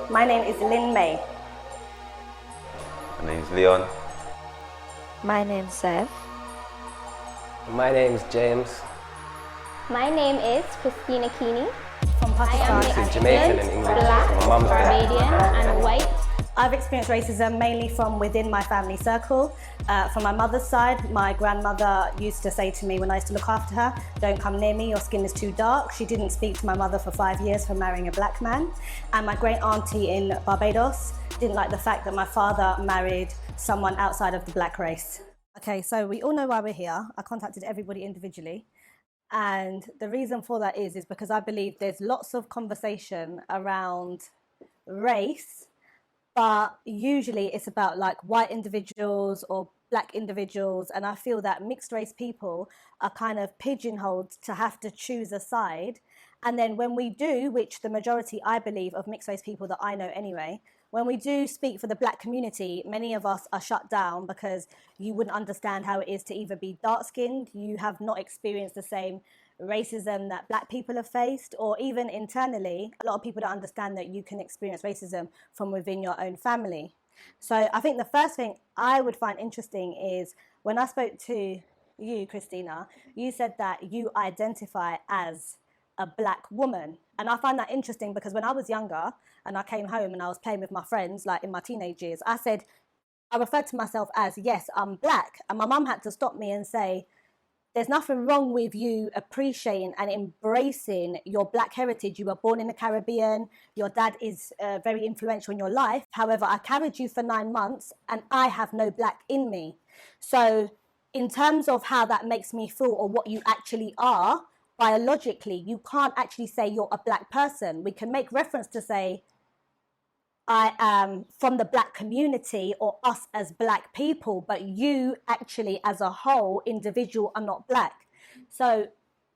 My name is Lynn May. My name's Leon. My name's Seth. My name's James. My name is Christina Keeney. From Pakistan. This is Jamaican and English. Black, My mum's black. Barbadian, and white. I've experienced racism mainly from within my family circle. From my mother's side, my grandmother used to say to me when I used to look after her, "Don't come near me, your skin is too dark." She didn't speak to my mother for 5 years for marrying a black man. And my great auntie in Barbados didn't like the fact that my father married someone outside of the black race. Okay, so we all know why we're here. I contacted everybody individually. And the reason for that is because I believe there's lots of conversation around race, but usually it's about like white individuals or black individuals. And I feel that mixed race people are kind of pigeonholed to have to choose a side. And then when we do, which the majority, I believe, of mixed race people that I know anyway, when we do speak for the black community, many of us are shut down because you wouldn't understand how it is to either be dark-skinned, you have not experienced the same racism that black people have faced, or even internally, a lot of people don't understand that you can experience racism from within your own family. So I think the first thing I would find interesting is when I spoke to you, Christina, you said that you identify as a black woman. And I find that interesting because when I was younger and I came home and I was playing with my friends, like in my teenage years, I referred to myself as, yes, I'm black. And my mum had to stop me and say, there's nothing wrong with you appreciating and embracing your black heritage. You were born in the Caribbean. Your dad is very influential in your life. However, I carried you for 9 months and I have no black in me. So in terms of how that makes me feel or what you actually are, biologically, you can't actually say you're a black person. We can make reference to say, I am from the black community or us as black people, but you actually as a whole individual are not black. So,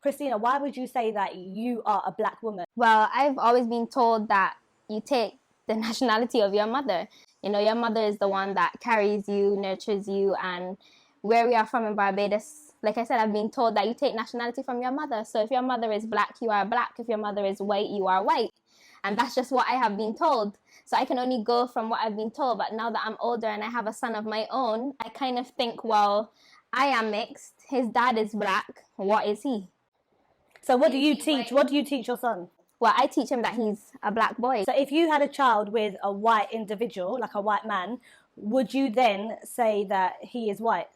Christina, why would you say that you are a black woman? Well, I've always been told that you take the nationality of your mother. You know, your mother is the one that carries you, nurtures you, and where we are from in Barbados, like I said, I've been told that you take nationality from your mother. So if your mother is black, you are black. If your mother is white, you are white. And that's just what I have been told. So I can only go from what I've been told. But now that I'm older and I have a son of my own, I kind of think, well, I am mixed. His dad is black. What is he? So what do you teach? What do you teach your son? Well, I teach him that he's a black boy. So if you had a child with a white individual, like a white man, would you then say that he is white?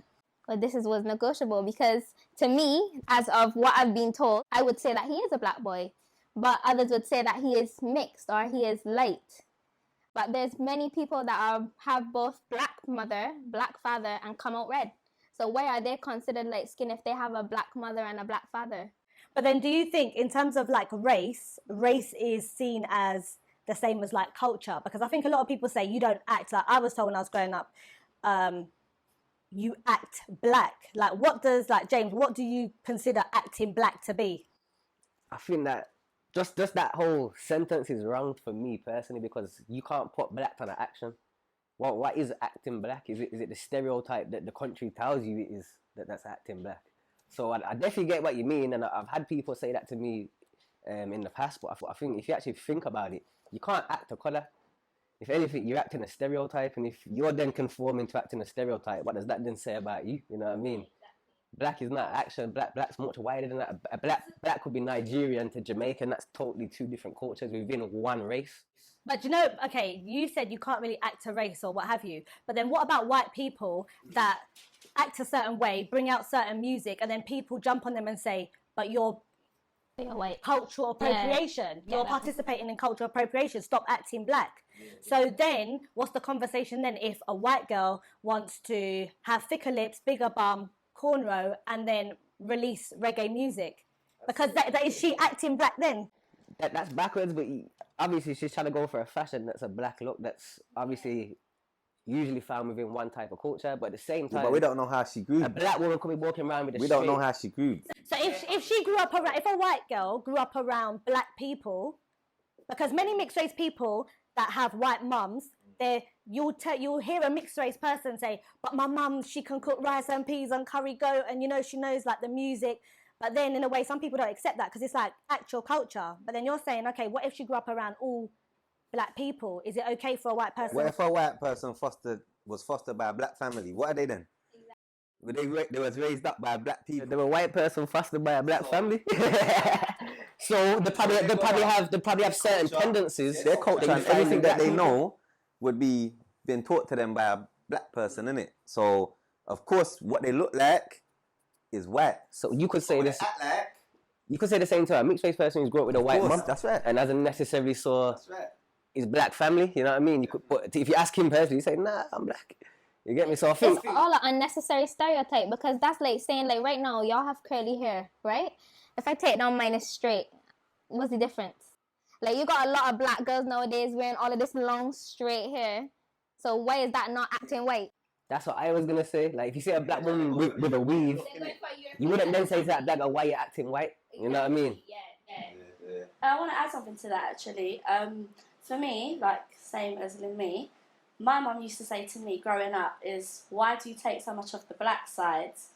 Well, was negotiable because to me, as of what I've been told, I would say that he is a black boy. But others would say that he is mixed or he is light. But there's many people that have both black mother, black father, and come out red. So why are they considered light skin if they have a black mother and a black father? But then do you think in terms of like race is seen as the same as like culture? Because I think a lot of people say you don't act like, I was told when I was growing up, you act black. Like James, what do you consider acting black to be? I think that just that whole sentence is wrong for me personally because you can't put black on an action. What is acting black? Is it the stereotype that the country tells you it is that's acting black? So I definitely get what you mean, and I've had people say that to me in the past. But I think if you actually think about it, you can't act a colour. If anything, you're acting a stereotype, and if you're then conforming to acting a stereotype, what does that then say about you? You know what I mean? Black is not action. Black's much wider than that. Black could be Nigerian to Jamaican. That's totally two different cultures within one race. But you know, okay, you said you can't really act a race or what have you. But then what about white people that act a certain way, bring out certain music, and then people jump on them and say, but you're white. Cultural appropriation. Yeah. You're participating in cultural appropriation. Stop acting black. So then, what's the conversation then if a white girl wants to have thicker lips, bigger bum, cornrow, and then release reggae music? Because that is she acting black then? That's backwards, but obviously she's trying to go for a fashion that's a black look that's obviously usually found within one type of culture, but at the same time... But we don't know how she grew. A black woman could be walking around with a We don't know how she grew. So if she grew up around... If a white girl grew up around black people, because many mixed race people that have white mums, you'll hear a mixed race person say, but my mum, she can cook rice and peas and curry goat, and you know, she knows like the music. But then in a way, some people don't accept that because it's like actual culture. But then you're saying, okay, what if she grew up around all black people? Is it okay for a white person? What if a white person was fostered by a black family? What are they then? They was raised up by black people. They were a white person fostered by a black family. So they probably have certain tendencies. Their culture And everything that they know would be being taught to them by a black person, innit? So of course, what they look like is white. So you could say this. Act like. You could say the same to a mixed race person who's grew up with a white mum. That's right. And hasn't necessarily saw That's right. his black family. You know what I mean? You could, but if you ask him personally, he say, "Nah, I'm black." You get me? So I think It's all an unnecessary stereotype because that's like saying like right now y'all have curly hair, right? If I take down mine is straight, what's the difference? Like you got a lot of black girls nowadays wearing all of this long straight hair. So why is that not acting white? that's what I was gonna say. Like if you see a black woman with a weave, you wouldn't then say to that black girl, "Why you acting white?" You know what I mean? I want to add something to that actually. For me, like same as me, my mum used to say to me growing up is, why do you take so much of the black sides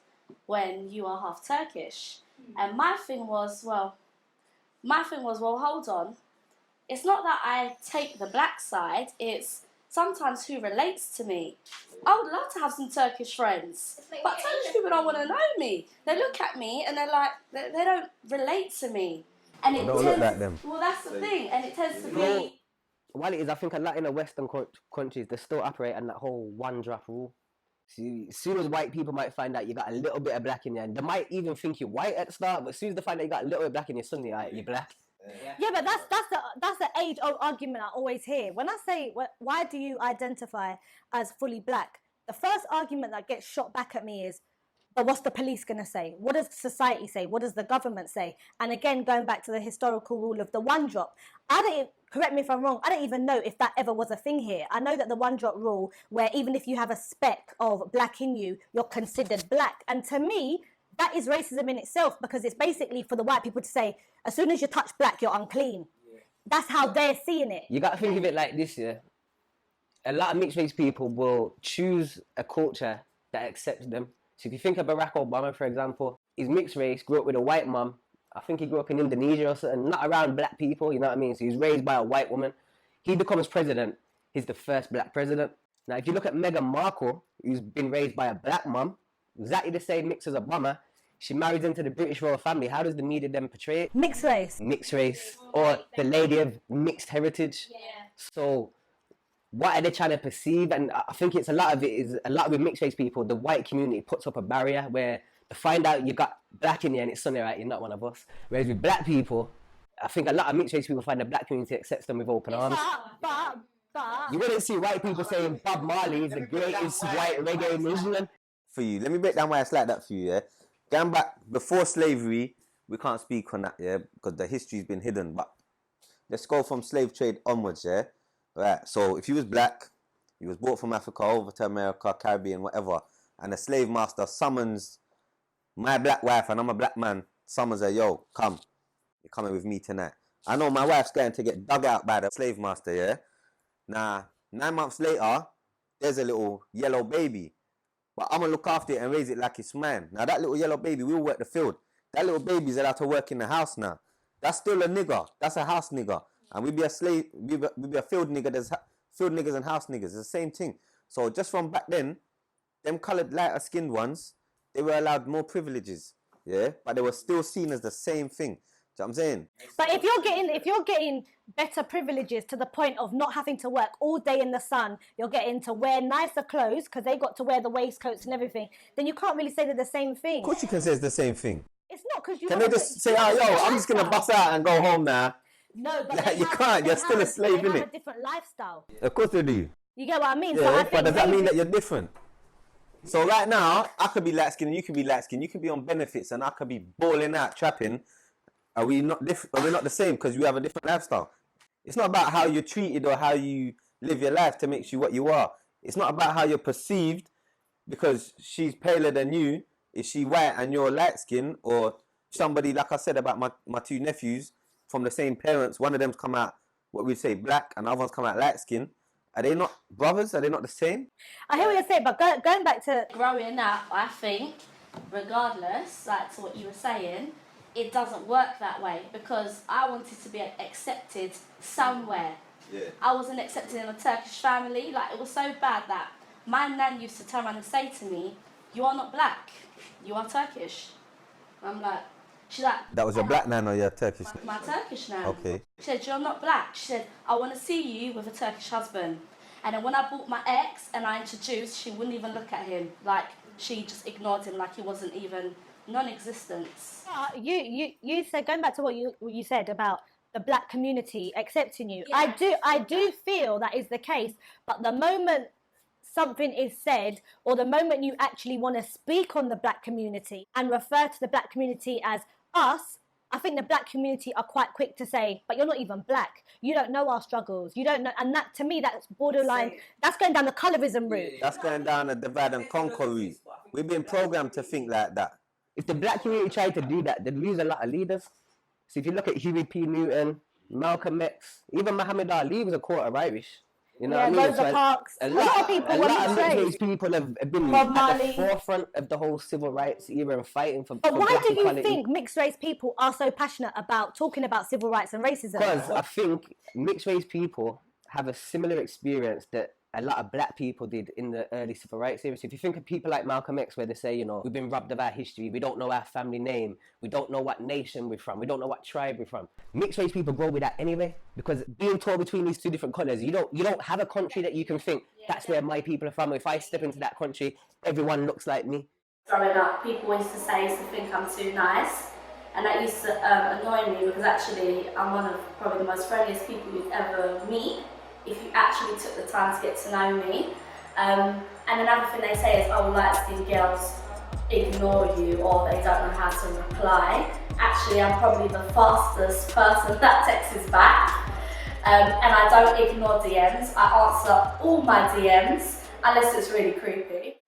when you are half Turkish? And my thing was, well, hold on. It's not that I take the black side, it's sometimes who relates to me. I would love to have some Turkish friends, but Turkish people don't want to know me. They look at me and they're like, they don't relate to me. And it Don't tends, look like them. Well, that's the thing, and it tends to be. While it is, I think a lot in the Western countries, they still operate on that whole one drop rule. See, as soon as white people might find out you got a little bit of black in you, and they might even think you're white at the start, but as soon as they find out you got a little bit of black in you, suddenly you're black. Yeah, but that's the age-old argument I always hear. When I say, why do you identify as fully black? The first argument that gets shot back at me is, but what's the police going to say? What does society say? What does the government say? And again, going back to the historical rule of the one drop, correct me if I'm wrong, I don't even know if that ever was a thing here. I know that the one drop rule, where even if you have a speck of black in you, you're considered black. And to me, that is racism in itself, because it's basically for the white people to say, as soon as you touch black, you're unclean. That's how they're seeing it. You got to think of it like this, yeah? A lot of mixed race people will choose a culture that accepts them. So if you think of Barack Obama, for example, he's mixed race, grew up with a white mum. I think he grew up in Indonesia or something, not around black people, you know what I mean? So he was raised by a white woman. He becomes president. He's the first black president. Now, if you look at Meghan Markle, who's been raised by a black mum, exactly the same mix as Obama, she marries into the British royal family. How does the media then portray it? Mixed race. Mixed race, or the lady of mixed heritage. Yeah. So what are they trying to perceive? And I think it's a lot with mixed race people, the white community puts up a barrier where to find out you got black in you and it's suddenly right, you're not one of us. Whereas with black people, I think a lot of mixed race people find the black community accepts them with open arms. But You wouldn't see white people saying Bob Marley is the greatest white reggae musician. For you, let me break down why it's like that for you, yeah? Going back before slavery, we can't speak on that, yeah? Because the history's been hidden, but let's go from slave trade onwards, yeah? Right, so if you was black, you was brought from Africa over to America, Caribbean, whatever, and the slave master summons my black wife, and I'm a black man, summons her, yo, come, you're coming with me tonight. I know my wife's going to get dug out by the slave master, yeah? Now, 9 months later, there's a little yellow baby, but I'm going to look after it and raise it like it's mine. Now, that little yellow baby, we'll work the field. That little baby's allowed to work in the house now. That's still a nigger. That's a house nigger. And we be a slave, we be a field nigger. There's field niggers and house niggers. It's the same thing. So just from back then, them coloured, lighter skinned ones, they were allowed more privileges. Yeah? But they were still seen as the same thing. Do you know what I'm saying? But if you're getting better privileges to the point of not having to work all day in the sun, you're getting to wear nicer clothes because they got to wear the waistcoats and everything, then you can't really say they're the same thing. Of course you can say it's the same thing. It's not because you... Can they just say, oh, yo, I'm just going to bust out and go home now? No, but Like, you can't. You're still a slave, They innit? have a different lifestyle. Of course they do. You get what I mean? Yeah, So I but think does that mean that you're different? So right now, I could be light skinned and you could be light skinned. You could be on benefits and I could be balling out, trapping. Are we not different? Are we not the same because you have a different lifestyle? It's not about how you're treated or how you live your life to make you what you are. It's not about how you're perceived because she's paler than you. Is she white and you're light skinned? Or somebody, like I said about my two nephews from the same parents, one of them's come out, what we'd say, black, and the other one's come out light skinned. Are they not brothers? Are they not the same? I hear what you're saying, but going back to... Growing up, I think, regardless, like to what you were saying, it doesn't work that way because I wanted to be accepted somewhere. I wasn't accepted in a Turkish family. Like, it was so bad that my nan used to turn around and say to me, "You are not black, you are Turkish." And I'm like, she's like... That was your black nan or your Turkish? My Turkish nan. Okay. She said, "You're not black." She said, "I want to see you with a Turkish husband." And then when I brought my ex and I introduced, she wouldn't even look at him. Like, she just ignored him like he wasn't even non-existent. You said, going back to what you said about the black community accepting you, Yeah. I do feel that is the case, but the moment something is said, or the moment you actually want to speak on the black community and refer to the black community as us, I think the black community are quite quick to say, "But you're not even black. You don't know our struggles. You don't know." And that, to me, that's borderline. That's going down the colorism route. That's going down a divide and conquer route. We've been programmed to think like that. If the black community tried to do that, they'd lose a lot of leaders. So if you look at Huey P. Newton, Malcolm X, even Muhammad Ali was a quarter Irish. You know what I mean? Rosa So Parks. A lot of mixed race people have been Bob at Marley. the forefront of the whole civil rights era and fighting for But why black do you equality. think mixed race people are so passionate about talking about civil rights and racism? Because I think mixed race people have a similar experience that a lot of black people did in the early civil rights era. So if you think of people like Malcolm X, where they say, you know, we've been robbed of our history, we don't know our family name, we don't know what nation we're from, we don't know what tribe we're from. Mixed race people grow with that anyway, because being torn between these two different colours, you don't have a country that you can think, that's where my people are from. If I step into that country, everyone looks like me. Growing up, people used to say, I used to think I'm too nice. And that used to annoy me, because actually I'm one of probably the most friendliest people you'd ever meet, if you actually took the time to get to know me. And another thing they say is, "Oh, light-skinned girls ignore you, or they don't know how to reply." Actually, I'm probably the fastest person that texts back. And I don't ignore DMs. I answer all my DMs, unless it's really creepy.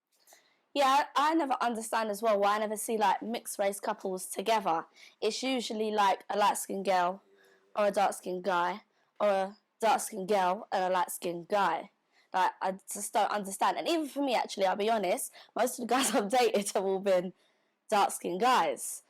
Yeah, I never understand as well why I never see like mixed race couples together. It's usually like a light-skinned girl or a dark-skinned guy, or a dark-skinned girl and a light-skinned guy. Like, I just don't understand. And even for me, actually, I'll be honest, most of the guys I've dated have all been dark-skinned guys.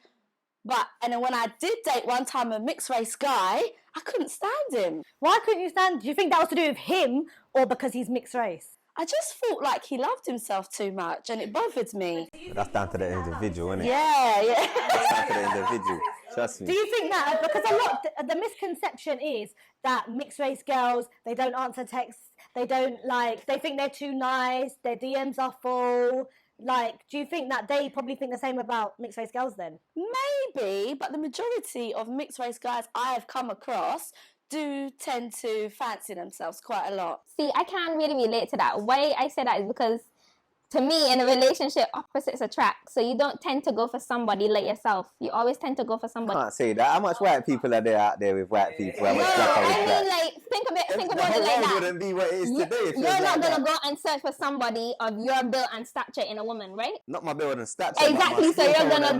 And then when I did date one time a mixed-race guy, I couldn't stand him. Why couldn't you stand? Do you think that was to do with him, or because he's mixed race? I just felt like he loved himself too much, and it bothered me. That's down to the individual, isn't it? Yeah. That's down to the individual. Trust me. Do you think that, because a lot, the misconception is that mixed race girls, they don't answer texts, they think they're too nice, their DMs are full. Like, do you think that they probably think the same about mixed race girls then? Maybe, but the majority of mixed race guys I have come across do tend to fancy themselves quite a lot. See, I can't really relate to that. Why I say that is because, to me, in a relationship, opposites attract. So you don't tend to go for somebody like yourself. You always tend to go for somebody. I can't say that. How much white people are there out there with white people? How much black are with I black? mean, like, think about The it whole like world that. wouldn't be what it is today if it was You're not like gonna that. go and search for somebody of your build and stature in a woman, right? Not my build and stature. Exactly. So you're gonna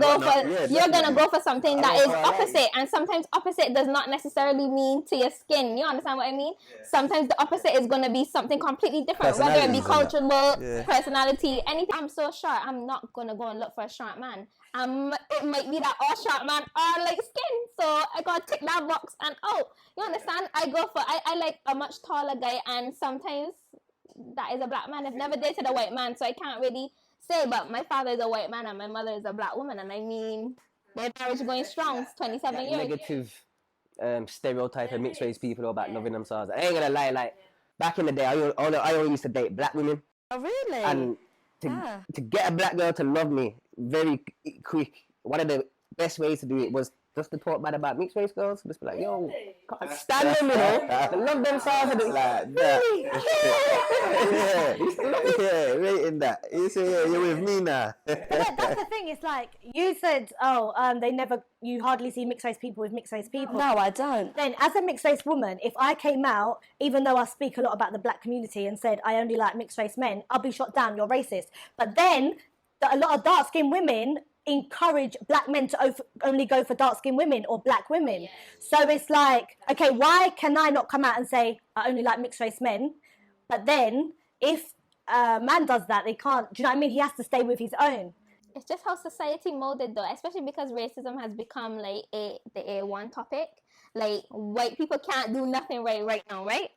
go for something that is I like opposite, and sometimes opposite does not necessarily mean to your skin. You understand what I mean? Yeah. Sometimes the opposite is gonna be something completely different, whether it be cultural, personality, anything. I'm so short, I'm not gonna go and look for a short man. It might be that all short men are like skin, so I gotta tick that box. And you understand? I like a much taller guy, and sometimes that is a black man. I've never dated a white man, so I can't really say. But my father is a white man and my mother is a black woman, and I mean, their marriage is going strong. It's 27 years. Negative stereotype of mixed race people about loving themselves. I ain't gonna lie, like back in the day, I only used to date black women. Oh, really? And to get a black girl to love me very quick, one of the best ways to do it was just to talk bad about mixed race girls. Just be like, yo, can't stand them, you know. They love themselves. And like that. Yeah, rating that. You say, yeah, you're with me now. But that's the thing. It's like you said. You hardly see mixed race people with mixed race people. No, I don't. Then, as a mixed race woman, if I came out, even though I speak a lot about the black community, and said I only like mixed race men, I'll be shot down. You're racist. But then, a lot of dark skinned women encourage black men to only go for dark-skinned women or black women. So it's like, okay, why can I not come out and say I only like mixed-race men? But then, if a man does that, they can't, do you know what I mean? He has to stay with his own. It's just how society molded, though, especially because racism has become like the A1 topic. Like, white people can't do nothing right now, right?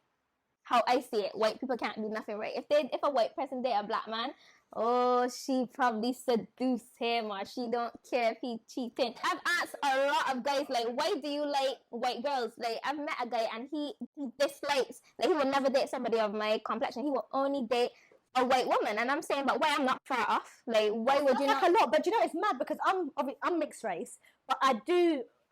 how I see it, white people can't do nothing right. If a white person date a black man, oh, she probably seduced him, or she don't care if he cheating. I've asked a lot of guys, like, why do you like white girls? Like, I've met a guy and he dislikes, like, he will never date somebody of my complexion. He will only date a white woman. And I'm saying, but why? I'm not far off. Like, why would you not? Like a lot, but you know, it's mad because I'm mixed race, but I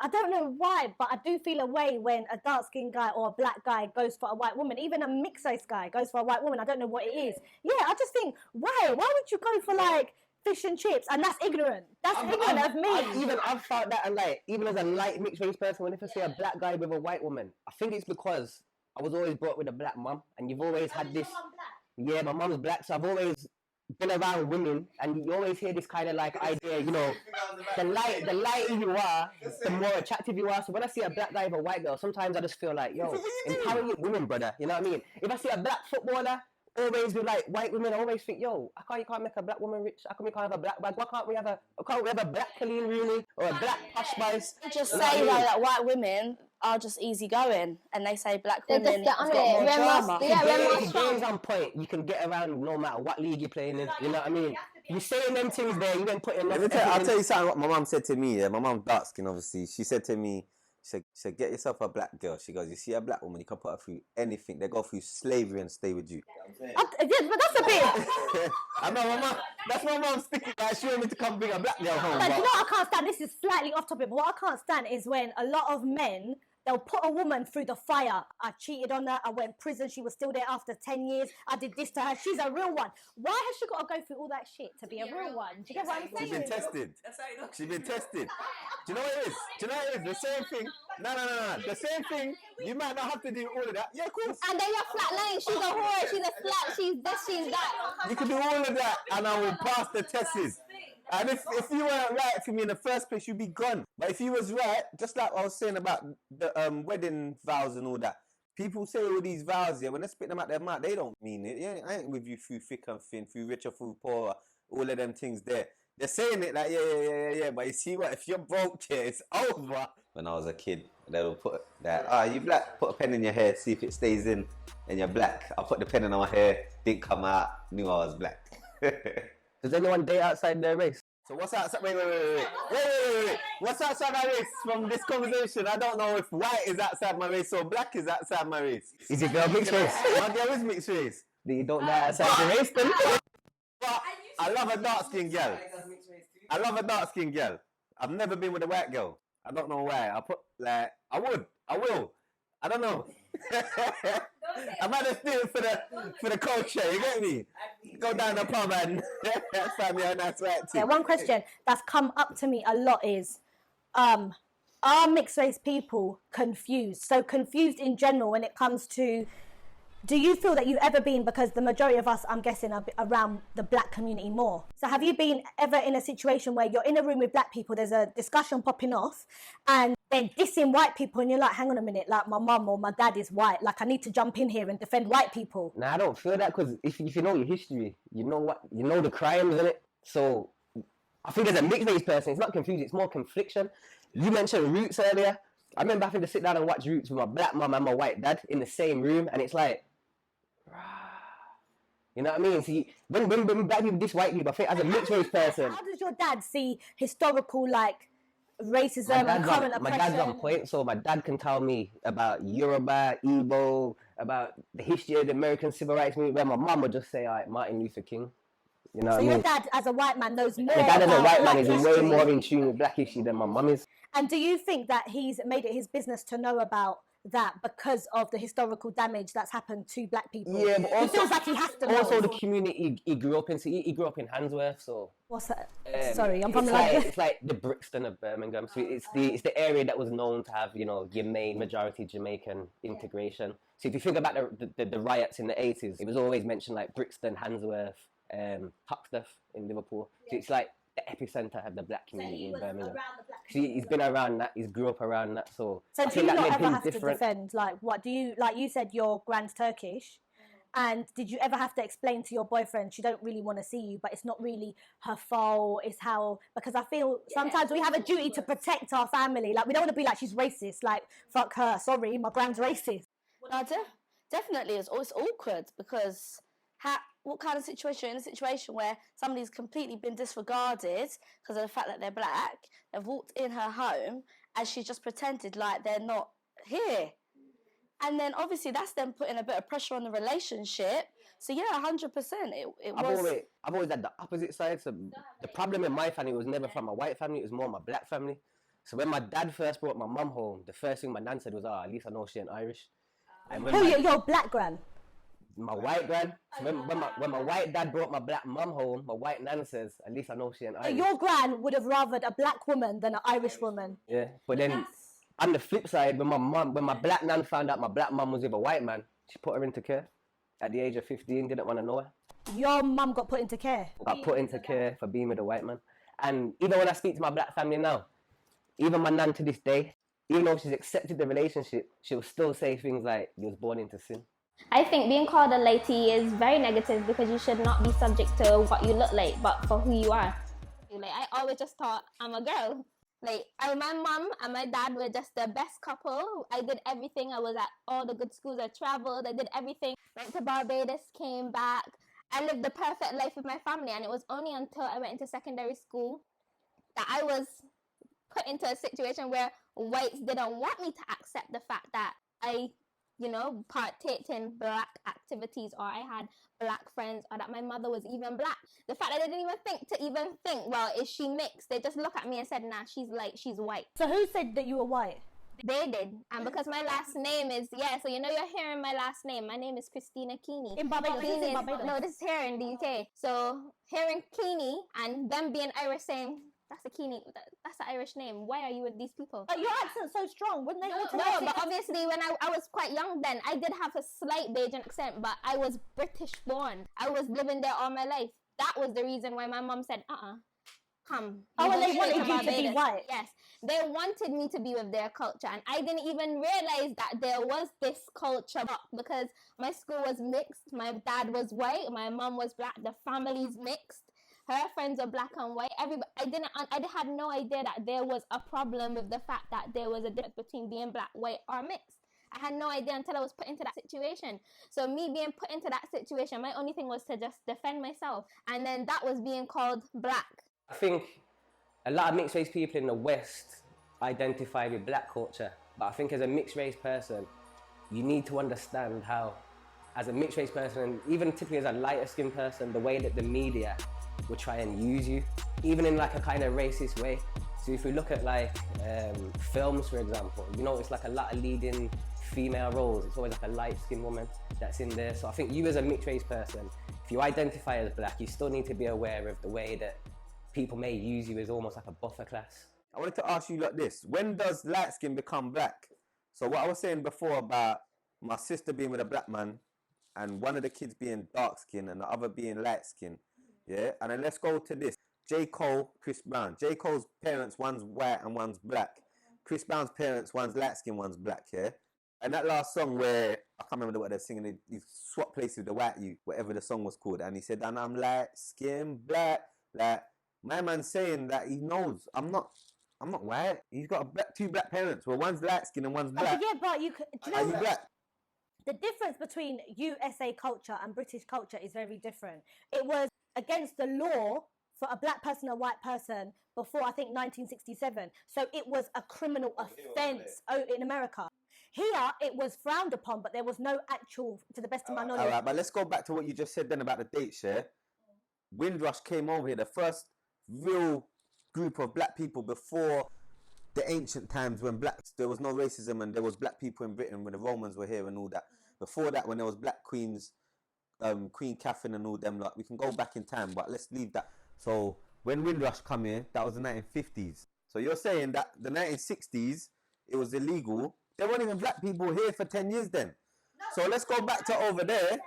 don't know why, but I do feel a way when a dark-skinned guy or a black guy goes for a white woman. Even a mixed-race guy goes for a white woman. I don't know what it is. Yeah, I just think, why? Why would you go for, like, fish and chips? And that's ignorant. That's ignorant of me. I've found that, and like, even as a light mixed-race person, when if I see a black guy with a white woman, I think it's because I was always brought up with a black mum, and you've always had this... Yeah, my mum's black, so I've always been around women, and you always hear this kind of like idea, you know, the lighter you are, the more attractive you are. So when I see a black guy with a white girl, sometimes I just feel like, yo, empower your women, brother. You know what I mean? If I see a black footballer always with like white women, I always think, yo, you can't make a black woman rich? How come we can't have a black bag? Why can't we have a black Colleen Rooney or a black Posh Spice? Just say though that white women are just easygoing, and they say black women just get have on got it. more We're drama. If the game's on point, you can get around no matter what league you're playing in. You know what I mean? You saying them things there, you then put in. I'll tell you something. What my mum said to me. Yeah, my mum dark skin, obviously. She said to me, she said, get yourself a black girl. She goes, you see a black woman, you can put her through anything. They go through slavery and stay with you. Yeah, but that's a bit. I know, my mum. That's my mum sticking. Like, she want me to come bring a black girl home. But you know what I can't stand? This is slightly off topic, but what I can't stand is when a lot of men, they'll put a woman through the fire. I cheated on her. I went in prison. She was still there after 10 years. I did this to her. She's a real one. Why has she got to go through all that shit to be a real one? Do you get what I'm saying? She's been tested. She's been tested. Do you know what it is? Do you know what it is? The same thing. No. The same thing. You might not have to do all of that. Yeah, of course. And then you're flatlining. She's a whore. She's a slut. She's this. She's that. You can do all of that, and I will pass the tests. And if you weren't right for me in the first place, you'd be gone. But if you was right, just like I was saying about the wedding vows and all that, people say all these vows, yeah, when they spit them out their mouth, they don't mean it. Yeah, I ain't with you through thick and thin, through rich or through poor, all of them things there. They're saying it like, yeah, but you see what, if you're broke here, it's over. When I was a kid, they would put that, you black, put a pen in your hair, see if it stays in, and you're black. I put the pen in my hair, didn't come out, knew I was black. Does anyone date outside their race? So what's outside? Wait. What's outside my race from this conversation? I don't know if white is outside my race or black is outside my race. Is your girl mixed race? My girl is mixed race. You don't date outside the race then? But I love a dark skinned girl. I love a dark skinned girl. I've never been with a white girl. I don't know why. I will. I don't know. I might just do it for the culture, you get me? Go down the pub and find me a nice white tea. Yeah, one question that's come up to me a lot is, are mixed race people confused? So confused in general when it comes to, do you feel that you've ever been, because the majority of us, I'm guessing, are around the black community more. So have you been ever in a situation where you're in a room with black people, there's a discussion popping off, and they're dissing white people, and you're like, hang on a minute, like my mum or my dad is white, like I need to jump in here and defend white people? Nah, I don't feel that, because if you know your history, you know the crimes in it. So I think as a mixed race person, it's not confusion, it's more confliction. You mentioned Roots earlier. I remember having to sit down and watch Roots with my black mum and my white dad in the same room, and it's like, you know what I mean? See, when black people diss white people, I think as a mixed race person. How does your dad see historical, like, racism and current oppression? My dad's on point, so my dad can tell me about Yoruba, Igbo, about the history of the American Civil Rights Movement, where my mum would just say, all right, Martin Luther King. You know so what I your mean? dad, as a white man, knows more. My dad as a white man is history. way more in tune with black history than my mum is. And do you think that he's made it his business to know about that because of the historical damage that's happened to black people? Yeah, but also, he feels like he has to know. Also, the community he grew up in. So he grew up in Handsworth. So what's that? Sorry, I'm from it's like the Brixton of Birmingham. So it's the area that was known to have, you know, your main majority Jamaican integration. So if you think about the riots in the 80s, it was always mentioned like Brixton, Handsworth, Tuxteth in Liverpool. So it's like the epicenter of the black community in Birmingham. He's been around that. He's grew up around that. So do you not ever have to defend? Like, what do you, like you said, your grand's Turkish, and did you ever have to explain to your boyfriend she don't really want to see you, but it's not really her fault? It's how, because I feel sometimes we have a duty to protect our family. Like, we don't want to be like she's racist. Like, fuck her. Sorry, my grand's racist. No, definitely it's awkward because what kind of situation, in a situation where somebody's completely been disregarded because of the fact that they're black, they've walked in her home and she just pretended like they're not here. And then obviously that's then putting a bit of pressure on the relationship. So yeah, 100%. I've always had the opposite side. So the problem in my family was never from my white family, it was more my black family. So when my dad first brought my mum home, the first thing my nan said was, at least I know she ain't Irish. And when your black gran? My white gran. So when my white dad brought my black mum home, my white nan says, at least I know she ain't Irish. Your gran would have rathered a black woman than an Irish woman. Yeah, but then on the flip side, when my black nan found out my black mum was with a white man, she put her into care. At the age of 15, didn't want to know her. Your mum got put into care? Got put into care for being with a white man. And even when I speak to my black family now, even my nan to this day, even though she's accepted the relationship, she'll still say things like, you was born into sin. I think being called a lady is very negative because you should not be subject to what you look like, but for who you are. Like, I always just thought I'm a girl. Like, my mum and my dad were just the best couple. I did everything. I was at all the good schools. I traveled. I did everything. Went to Barbados, came back. I lived the perfect life with my family. And it was only until I went into secondary school that I was put into a situation where whites didn't want me to accept the fact that I, partaked in black activities, or I had black friends, or that my mother was even black. The fact that they didn't even think, well, is she mixed? They just look at me and said, nah, she's white. So who said that you were white? They did. And because my last name is, so you're hearing my last name. My name is Christina Keeney. In Barbados? No, this is here in the UK. So hearing Keeney and them being Irish saying, that's a Keeney, that's an Irish name. Why are you with these people? But your accent's so strong, wouldn't they? No, but obviously when I was quite young then, I did have a slight Bajan accent, but I was British born. I was living there all my life. That was the reason why my mom said, come. Oh, and they wanted you to be white? Yes. They wanted me to be with their culture, and I didn't even realize that there was this culture because my school was mixed. My dad was white, my mom was black, the family's mixed. Her friends are black and white. I had no idea that there was a problem with the fact that there was a difference between being black, white, or mixed. I had no idea until I was put into that situation. So me being put into that situation, my only thing was to just defend myself. And then that was being called black. I think a lot of mixed race people in the West identify with black culture. But I think as a mixed race person, you need to understand how, as a mixed race person, and even typically as a lighter skinned person, the way that the media will try and use you, even in like a kind of racist way. So if we look at like films, for example, it's like a lot of leading female roles. It's always like a light-skinned woman that's in there. So I think you as a mixed race person, if you identify as black, you still need to be aware of the way that people may use you as almost like a buffer class. I wanted to ask you like this. When does light skin become black? So what I was saying before about my sister being with a black man and one of the kids being dark skin and the other being light skin. Yeah, and then let's go to this. J. Cole, Chris Brown. J. Cole's parents, one's white and one's black. Chris Brown's parents, one's light skin, one's black, yeah? And that last song where, I can't remember what they're singing, he swapped places with the white youth, whatever the song was called, and he said, and I'm light skin, black, like, my man's saying that he knows, I'm not white. He's got two black parents, well, one's light skin and one's black. Yeah, but do you know Are you black? The difference between USA culture and British culture is very different. It was against the law for a black person or white person before, I think, 1967. So it was a criminal offence in America. Here, it was frowned upon, but there was no actual, to the best of my knowledge. All right, but let's go back to what you just said then about the dates, yeah? Windrush came over here, the first real group of black people before the ancient times when there was no racism and there was black people in Britain when the Romans were here and all that. Before that, when there was black queens, Queen Catherine and all them, like, we can go back in time, but let's leave that. So when Windrush come here, that was the 1950s. So you're saying that the 1960s, it was illegal. There weren't even black people here for 10 years then. So let's go back to over there.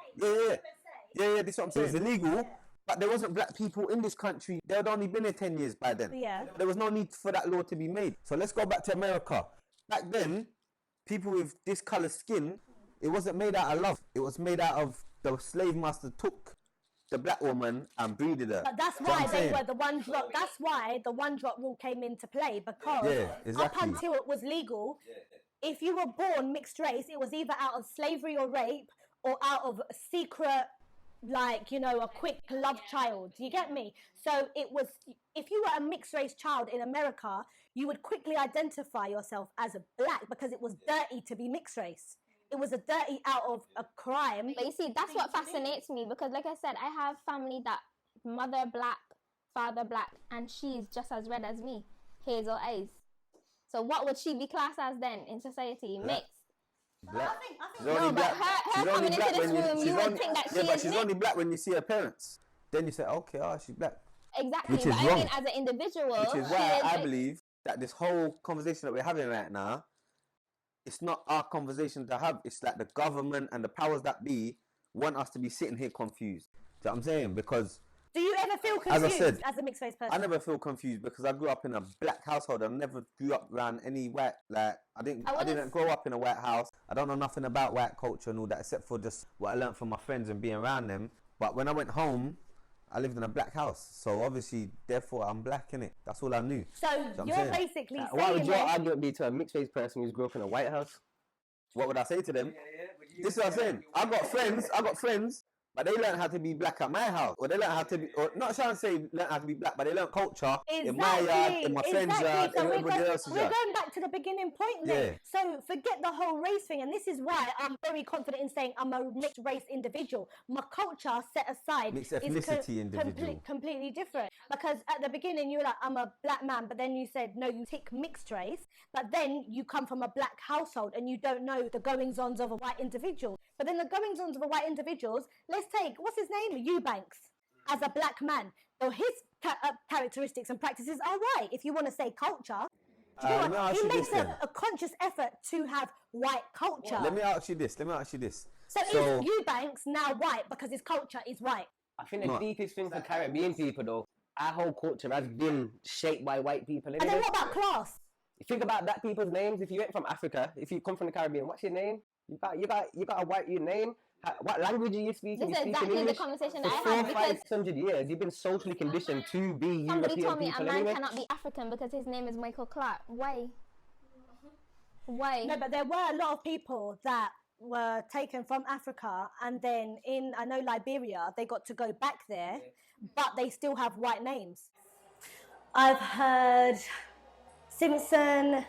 Yeah, this is what I'm saying. It was illegal, but there wasn't black people in this country. They had only been here 10 years by then. Yeah. There was no need for that law to be made. So let's go back to America. Back then, people with this colour skin, it wasn't made out of love. It was made out of the slave master took the black woman and breeded her. But that's why they were the one drop. That's why the one drop rule came into play, because up until it was legal, if you were born mixed race, it was either out of slavery or rape or out of secret, like, you know, a quick love child. Do you get me? So it was, if you were a mixed race child in America, you would quickly identify yourself as a black because it was dirty to be mixed race. It was a dirty out of a crime. But you see, that's what fascinates me, because like I said, I have family that mother black, father black, and she's just as red as me, hazel eyes. So what would she be classed as then in society? Mixed. Black. She's No, but her coming into this room, you would think that she is but she's mixed. only black when you see her parents. Then you say, okay, she's black. Exactly, Which but is I wrong. mean, as an individual, Which is she why is I mixed. believe that this whole conversation that we're having right now, it's not our conversation to have. It's like the government and the powers that be want us to be sitting here confused. Do you know what I'm saying? Because do you ever feel as I confused said, as a mixed race person? I never feel confused because I grew up in a black household. I never grew up around any white. Like I didn't grow up in a white house. I don't know nothing about white culture and all that except for just what I learned from my friends and being around them. But when I went home, I lived in a black house, so obviously, therefore, I'm black in it. That's all I knew. So what you're I'm saying. basically saying What would your then- argument be to a mixed race person who's grew up in a white house? What would I say to them? This is what I'm saying. I got friends, but they learned how to be black at my house, or they learned how to be, or not trying to say learn how to be black, but they learned culture in my yard, in my friend's yard, So in we're everybody else's we're yard. going back to the beginning point then. Yeah. So forget the whole race thing, and this is why I'm very confident in saying I'm a mixed race individual. My culture set aside Mixed is ethnicity individual. completely different. Because at the beginning you were like, I'm a black man, but then you said no, you tick mixed race, but then you come from a black household and you don't know the goings-ons of a white individual. But then the goings-ons of a white individual, let's take, what's his name? Eubanks, as a black man. So his characteristics and practices are white. If you want to say culture, do you know let me what? ask He you makes this then. a conscious effort to have white culture. Let me ask you this. So is Eubanks now white because his culture is white? I think the No. deepest thing for Caribbean people, though, our whole culture has been shaped by white people. And then what about class? You think about black people's names. If you ain't from Africa, if you come from the Caribbean, what's your name? You got a white name. What language are you speaking? This is You speaking exactly the English? conversation For that I 400, had, because 500 years, you've been socially conditioned to be somebody European told me a people man anyway. cannot be African because his name is Michael Clark. Why? Why? No, but there were a lot of people that were taken from Africa, and then in, I know, Liberia, they got to go back there, but they still have white names. I've heard Simpson,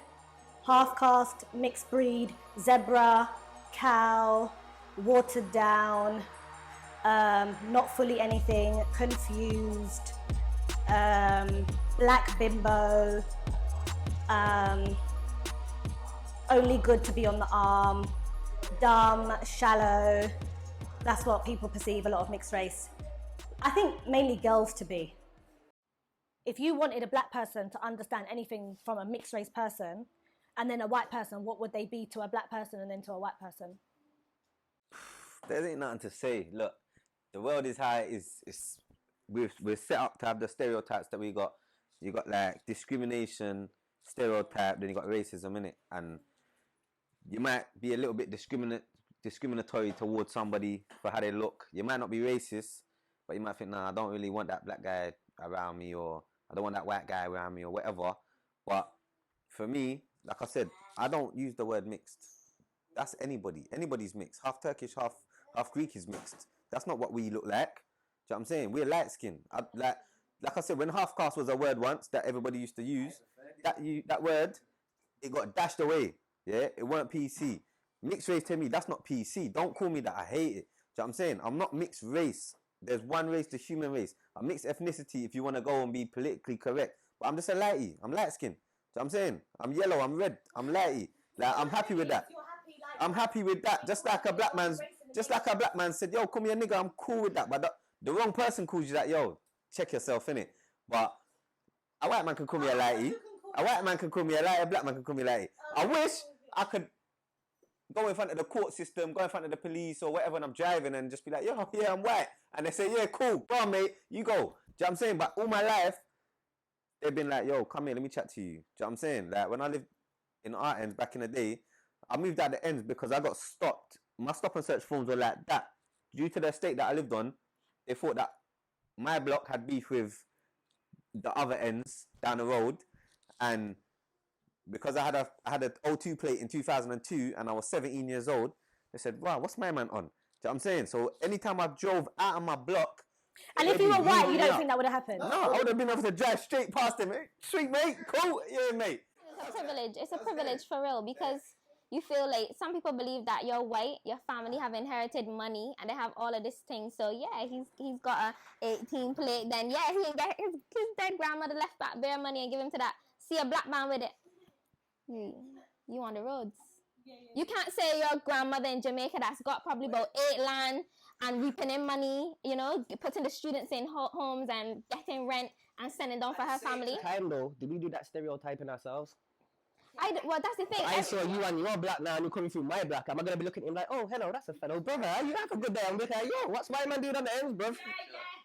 half-caste, mixed breed, zebra, cow, watered down, not fully anything, confused, black bimbo, only good to be on the arm, dumb, shallow. That's what people perceive a lot of mixed race. I think mainly girls to be. If you wanted a black person to understand anything from a mixed race person and then a white person, what would they be to a black person and then to a white person? There ain't nothing to say. Look, the world is how it is. We're set up to have the stereotypes that we got. You got like discrimination, stereotype, then you got racism in it, and you might be a little bit discriminatory towards somebody for how they look. You might not be racist, but you might think, nah, I don't really want that black guy around me, or I don't want that white guy around me, or whatever. But for me, like I said, I don't use the word mixed. That's anybody. Anybody's mixed. Half Turkish, half Greek is mixed. That's not what we look like. Do you know what I'm saying? We're light skinned. Like I said, when half caste was a word once that everybody used to use, that word, it got dashed away. Yeah, it weren't PC. Mixed race to me, that's not PC. Don't call me that. I hate it. Do you know what I'm saying? I'm not mixed race. There's one race, the human race. I'm mixed ethnicity if you want to go and be politically correct. But I'm just a lighty. I'm light skinned. Do you know what I'm saying? I'm yellow, I'm red, I'm lighty. Like, I'm happy with that. I'm happy with that. Just like a black man said, yo, call me a nigga, I'm cool with that. But the wrong person calls you that, yo, check yourself, innit? But a white man can call me a lighty. A white man can call me a lighty, a black man can call me a lighty. I wish I could go in front of the court system, go in front of the police or whatever, and I'm driving and just be like, yo, yeah, I'm white. And they say, yeah, cool, go on, mate, you go. Do you know what I'm saying? But all my life, they've been like, yo, come here, let me chat to you. Do you know what I'm saying? Like, when I lived in our ends back in the day, I moved out the ends because I got stopped. My stop and search forms were like that. Due to the estate that I lived on, they thought that my block had beef with the other ends down the road, and because I had a O2 plate in 2002 and I was 17 years old, they said, wow, what's my man on? Do you know what I'm saying? So anytime I drove out of my block, And if you were white, you don't think that would have happened? No, I would have been able to drive straight past him. Sweet, mate. Cool. Yeah, mate. It's a privilege. It's a privilege for real, because you feel like some people believe that you're white, your family have inherited money, and they have all of these things. So yeah, he's got a 18 plate. Then yeah, he can get his dead grandmother left back bare money and give him to that. See a black man with it. You on the roads. You can't say your grandmother in Jamaica that's got probably about 8 land and reaping in money, you know, putting the students in homes and getting rent and sending down for her family. Time though, did we do that stereotyping ourselves? Well, that's the thing. I saw you and your black now and you coming through my black. Am I gonna be looking at him like, oh, hello, that's a fellow brother. You have a good day. I'm like, yo, what's my man doing on the ends, bro?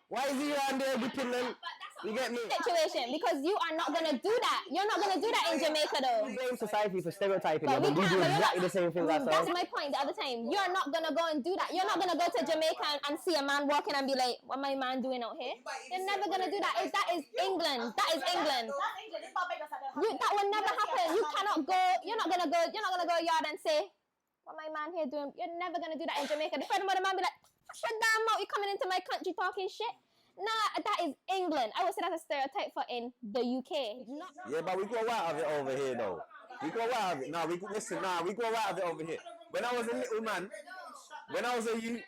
Why is he around there whipping them? You get me? Situation, because you are not gonna do that. You're not gonna do that in Jamaica, though. We blame society for stereotyping, but we do exactly the same thing ourselves. That's my point. The other time, you're not gonna go and do that. You're not gonna go to Jamaica and see a man walking and be like, "What my man doing out here?" You're never gonna do that. That is England. That is England. That will never happen. You cannot go. You're not gonna go yard and say, "What my man here doing?" You're never gonna do that in Jamaica. The friend of the man be like, "Shut damn mouth! You coming into my country talking shit." Nah, that is England. I would say that's a stereotype for in the UK. Yeah, but we go out of it over here, though. We go out of it. We go out of it over here. When I was a little man, when I was a youth,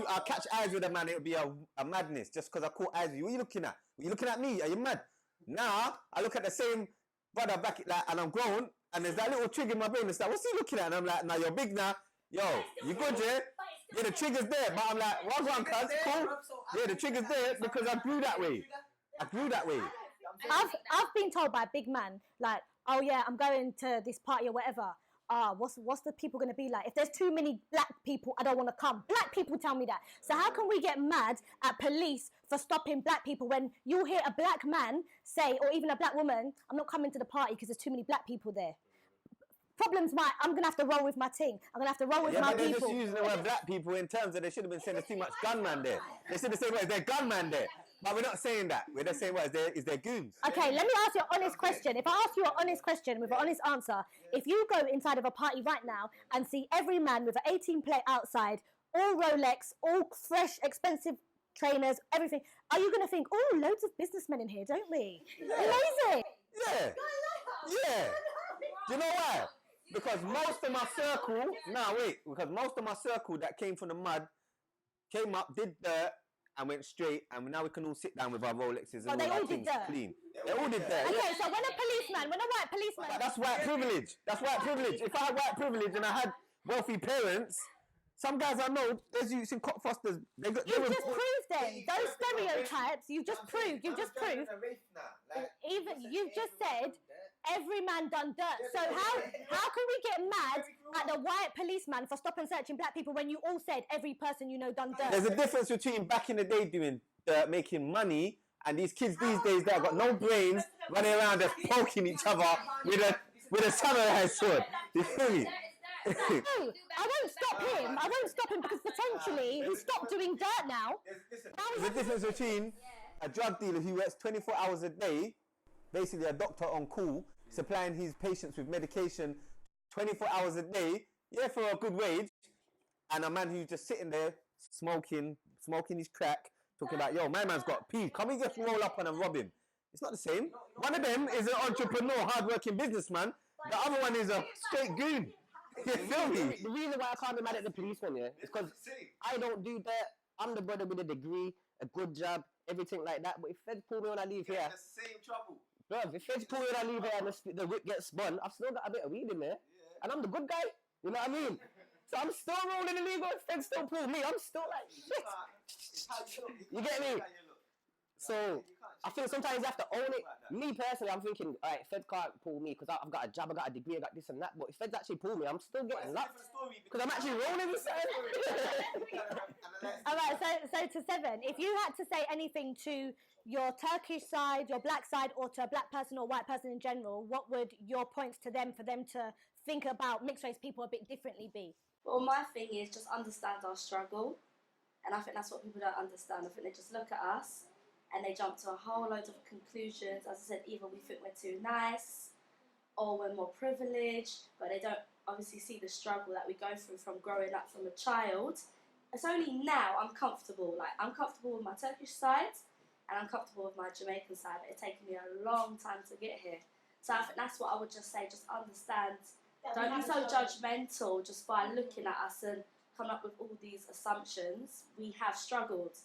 I'll catch eyes with a man, it would be a madness just because I caught eyes with you. What are you looking at? Are you looking at me? Are you mad? Now, I look at the same brother back, and I'm grown, and there's that little trigger in my brain. It's like, what's he looking at? And I'm like, now you're big now. Yo, you good, yeah? Yeah, the trigger's there, but I'm like, what's on, cuz? Cool. Yeah, the trigger's there because I grew that way. I've been told by a big man, like, oh yeah, I'm going to this party or whatever. What's the people going to be like? If there's too many black people, I don't want to come. Black people tell me that. So how can we get mad at police for stopping black people when you'll hear a black man say, or even a black woman, I'm not coming to the party because there's too many black people there? Problems I'm going to have to roll with my team. I'm going to have to roll with my people. Yeah, but they're just using the word black people in terms of they should have been saying there's too much gunman there. They should have said, well, is there gunman there? But we're not saying that. We're just saying, well, is there goons? Okay, let me ask you an honest question. If I ask you an honest question with an honest answer, if you go inside of a party right now and see every man with an 18 plate outside, all Rolex, all fresh, expensive trainers, everything, are you going to think, oh, loads of businessmen in here, don't we? Amazing. Yeah. Yeah. Do you know why? Because most of my circle, that came from the mud, came up, did dirt, and went straight, and now we can all sit down with our Rolexes and all our things clean. They all did dirt. Okay, so when a white policeman... But that's white privilege. If I had white privilege and I had wealthy parents, some guys I know, there's youths in Cockfosters. You just proved them. Those stereotypes, you just proved. Even you just said every man done dirt. So how can we get mad at the white policeman for stopping searching black people when you all said every person you know done dirt? There's a difference between back in the day doing dirt, making money, and these kids these days that have got no brains running around just poking each other with a samurai sword. You feel me? No, I won't stop him because potentially he stopped doing dirt now. There's a difference between a drug dealer who works 24 hours a day, basically a doctor on call, supplying his patients with medication 24 hours a day, for a good wage, and a man who's just sitting there smoking his crack, talking about, yo, my man's got pee, come and just roll up and rob him. It's not the same. One of them is an entrepreneur, hard-working businessman. The other one is a straight goon. You feel me? The reason why I can't be mad at the policeman, is because I don't do that. I'm the brother with a degree, a good job, everything like that. But if feds pull me when I leave here, the same trouble. Bro, if feds pull me when I leave here and the whip gets spun, I've still got a bit of weed in there, and I'm the good guy. You know what I mean? So I'm still rolling illegal. If feds still pull me, I'm still like shit. You get me? So I think sometimes you have to own it. Me personally, I'm thinking, all right, Fed can't pull me because I've got a job, I got a degree, I got this and that. But if Feds actually pull me, I'm still getting locked because I'm actually rolling with All right, so to Seven, if you had to say anything to your Turkish side, your black side, or to a black person or white person in general, what would your points to them for them to think about mixed race people a bit differently be? Well, my thing is just understand our struggle, and I think that's what people don't understand. I think they just look at us and they jump to a whole load of conclusions. As I said, either we think we're too nice, or we're more privileged, but they don't obviously see the struggle that we go through from growing up from a child. It's only now I'm comfortable. Like, I'm comfortable with my Turkish side and I'm comfortable with my Jamaican side, but it's taken me a long time to get here. So I think that's what I would just say, just understand, don't be so judgmental just by looking at us and come up with all these assumptions. We have struggled.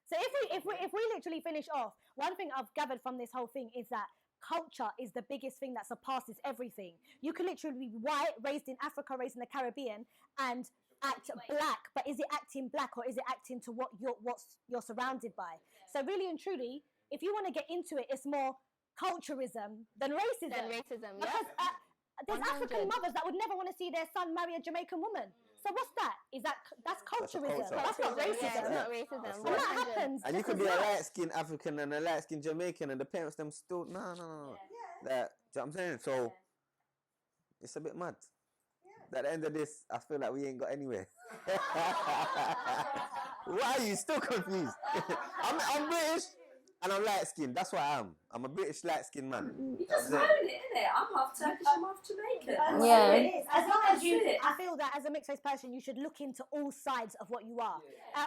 So if we literally finish off, one thing I've gathered from this whole thing is that culture is the biggest thing that surpasses everything. You can literally be white, raised in Africa, raised in the Caribbean, and act black, but is it acting black or is it acting to what you're surrounded by? So really and truly, if you want to get into it, it's more culturism than racism. Because there's 100. African mothers that would never want to see their son marry a Jamaican woman. So what's that? That's culturism. culture. That's not racism. Yeah, it's not racism. That's And that 100. happens. And you just could as be a much. light-skinned African and a light-skinned Jamaican, and the parents them still no. That, do you know what I'm saying? So it's a bit mad. At the end of this, I feel like we ain't got anywhere. Why are you still confused? I'm British and I'm light-skinned. That's what I am. I'm a British light-skinned man. You just own it, innit? I'm half Turkish, I'm half Jamaican. Yeah. It is. As long as you, That's it. I feel that as a mixed-race person, you should look into all sides of what you are.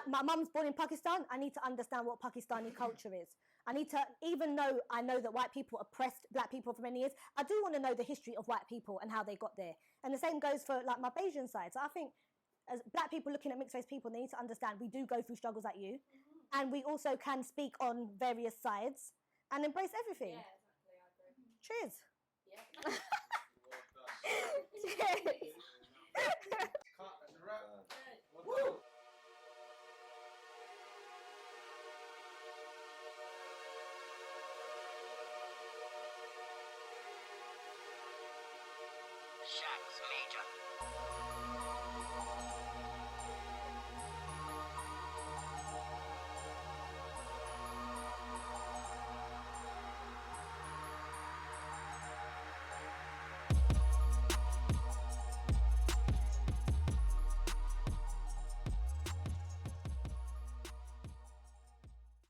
My mum's born in Pakistan. I need to understand what Pakistani culture is. I need to, even though I know that white people oppressed black people for many years, I do want to know the history of white people and how they got there. And the same goes for like my Bayesian side. So I think as black people looking at mixed-race people, they need to understand we do go through struggles like you, and we also can speak on various sides and embrace everything. Yeah, exactly, I agree. Cheers. Yeah. Cheers. Shax Major.